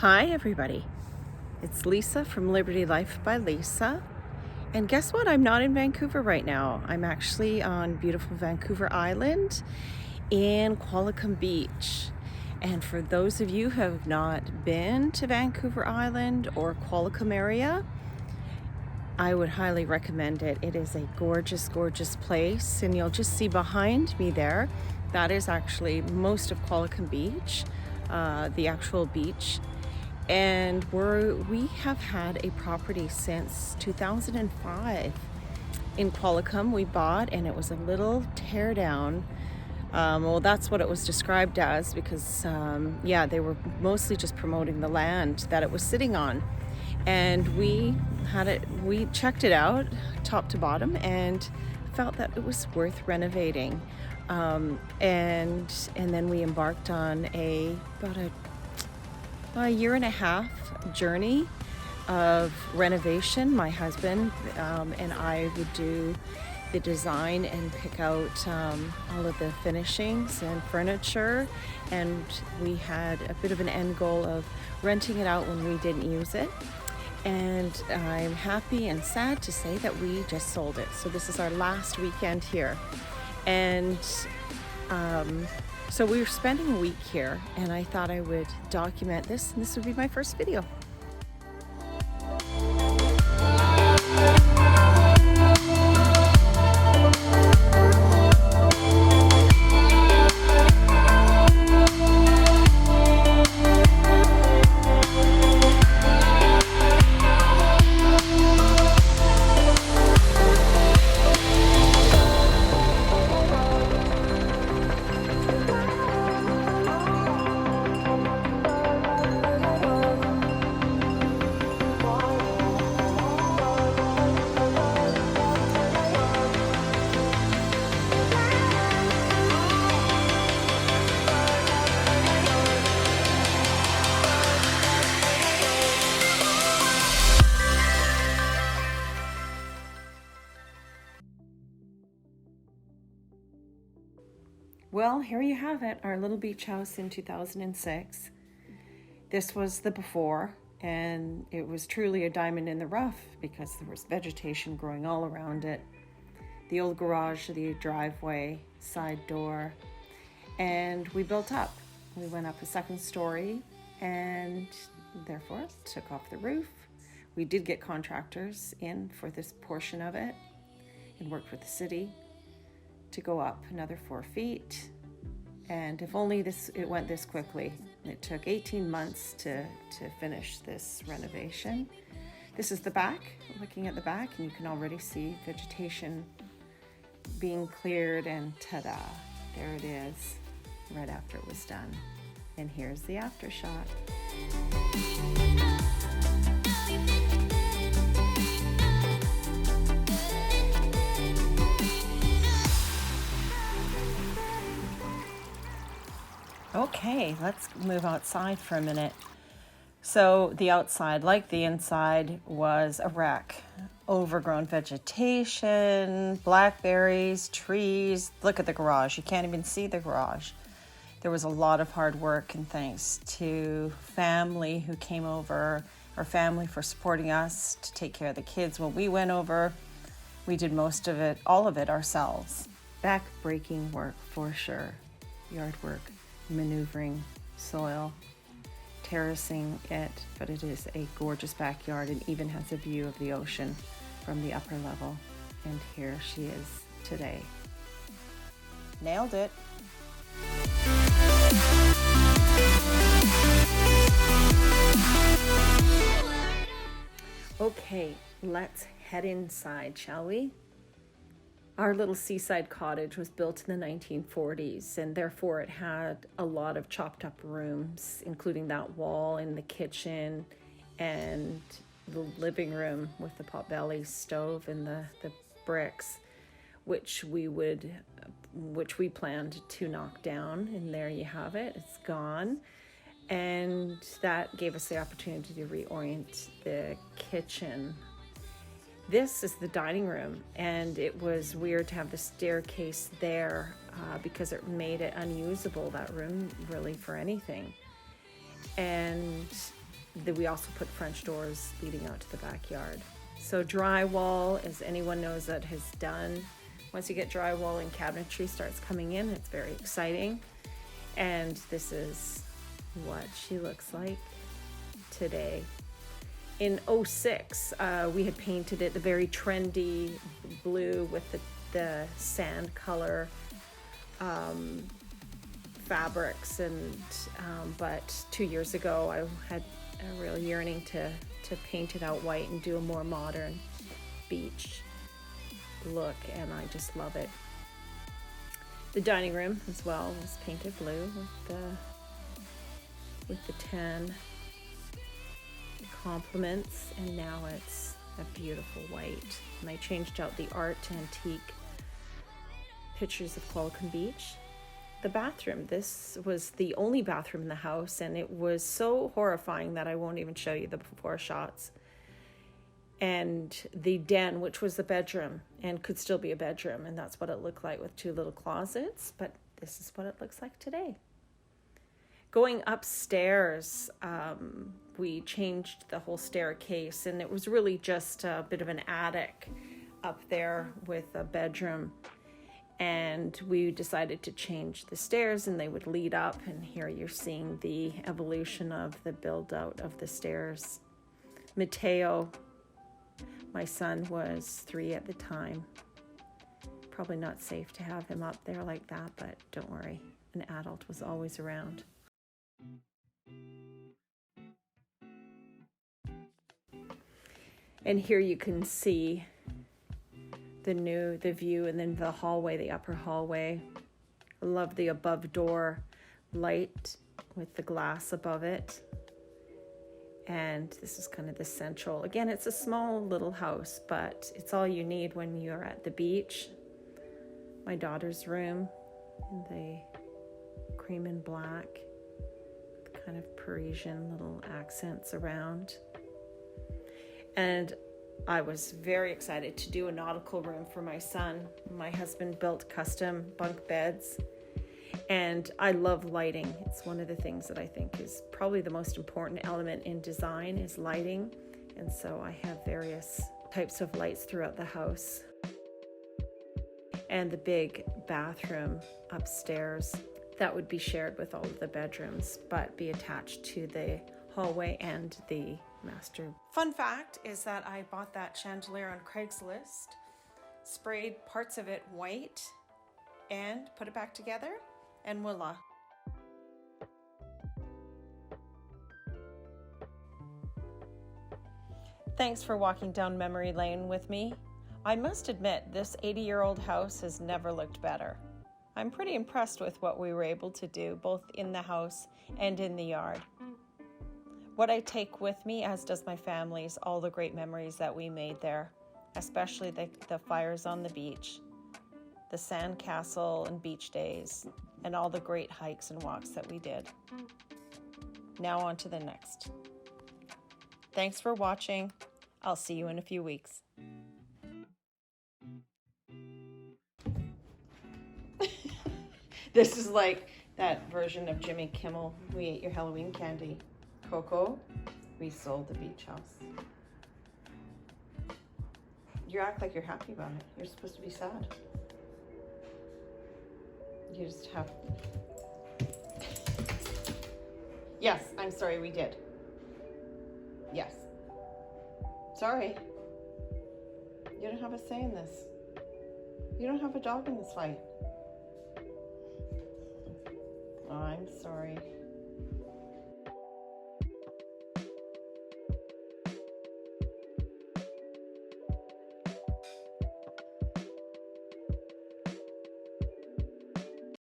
Hi everybody, it's Lisa from Liberty Life by Lisa, and guess what? I'm not in Vancouver right now. I'm actually on beautiful Vancouver Island in Qualicum Beach. And for those of you who have not been to Vancouver Island or Qualicum area, I would highly recommend it. It is a gorgeous, gorgeous place, and you'll just see behind me there, that is actually most of Qualicum Beach, the actual beach. And we have had a property since 2005 in Qualicum. We bought, and it was a little tear down. Well, that's what it was described as, because they were mostly just promoting the land that it was sitting on. And we checked it out top to bottom and felt that it was worth renovating. And then we embarked on about a year and a half journey of renovation. My husband and I would do the design and pick out all of the finishings and furniture, and we had a bit of an end goal of renting it out when we didn't use it. And I'm happy and sad to say that we just sold it. So this is our last weekend here, and so we were spending a week here, and I thought I would document this, and this would be my first video. Well, here you have it, our little beach house in 2006. This was the before, and it was truly a diamond in the rough because there was vegetation growing all around it. The old garage, the driveway, side door, and we built up. We went up a second story and therefore took off the roof. We did get contractors in for this portion of it and worked with the city to go up another 4 feet. And if only it went this quickly. It took 18 months to finish this renovation. This is the back, looking at the back, and you can already see vegetation being cleared, and ta-da, there it is, right after it was done. And here's the after shot. Okay, let's move outside for a minute. So the outside, like the inside, was a wreck. Overgrown vegetation, blackberries, trees. Look at the garage. You can't even see the garage. There was a lot of hard work, and thanks to family who came over, our family for supporting us to take care of the kids. When we went over, we did most of it, all of it ourselves. Back-breaking work for sure. Yard work. Maneuvering soil, terracing it, but it is a gorgeous backyard and even has a view of the ocean from the upper level. And here she is today. Nailed it. Okay, let's head inside, shall we? Our little seaside cottage was built in the 1940s, and therefore it had a lot of chopped up rooms, including that wall in the kitchen and the living room with the potbelly stove and the bricks, which we planned to knock down. And there you have it, it's gone. And that gave us the opportunity to reorient the kitchen. This is the dining room, and it was weird to have the staircase there because it made it unusable, that room, really, for anything. And we also put French doors leading out to the backyard. So drywall, as anyone knows that has done, once you get drywall and cabinetry starts coming in, it's very exciting. And this is what she looks like today. In '06, we had painted it the very trendy blue with the sand color fabrics, and but 2 years ago I had a real yearning to paint it out white and do a more modern beach look, and I just love it. The dining room as well was painted blue with the tan complements, and now it's a beautiful white. And I changed out the art antique pictures of Qualicum Beach. The bathroom, this was the only bathroom in the house, and it was so horrifying that I won't even show you the before shots. And the den, which was the bedroom and could still be a bedroom, and that's what it looked like with 2 little closets, but this is what it looks like today. Going upstairs, we changed the whole staircase, and it was really just a bit of an attic up there with a bedroom. And we decided to change the stairs, and they would lead up, and here you're seeing the evolution of the build out of the stairs. Mateo, my son, was 3 at the time. Probably not safe to have him up there like that, but don't worry, an adult was always around. And here you can see the view, and then the hallway, the upper hallway. I love the above door light with the glass above it. And this is kind of the central. Again, it's a small little house, but it's all you need when you're at the beach. My daughter's room in the cream and black, kind of Parisian little accents around. And I was very excited to do a nautical room for my son. My husband built custom bunk beds, and I love lighting. It's one of the things that I think is probably the most important element in design is lighting. And so I have various types of lights throughout the house. And the big bathroom upstairs that would be shared with all of the bedrooms, but be attached to the hallway and the master. Fun fact is that I bought that chandelier on Craigslist, sprayed parts of it white, and put it back together, and voila. Thanks for walking down memory lane with me. I must admit, this 80-year-old house has never looked better. I'm pretty impressed with what we were able to do, both in the house and in the yard. What I take with me, as does my family, is all the great memories that we made there, especially the fires on the beach, the sand castle and beach days, and all the great hikes and walks that we did. Now on to the next. Thanks for watching. I'll see you in a few weeks. This is like that version of Jimmy Kimmel, We Ate Your Halloween Candy. Coco, we sold the beach house. You act like you're happy about it. You're supposed to be sad. You just have... Yes, I'm sorry, we did. Yes. Sorry. You don't have a say in this. You don't have a dog in this fight. Oh, I'm sorry.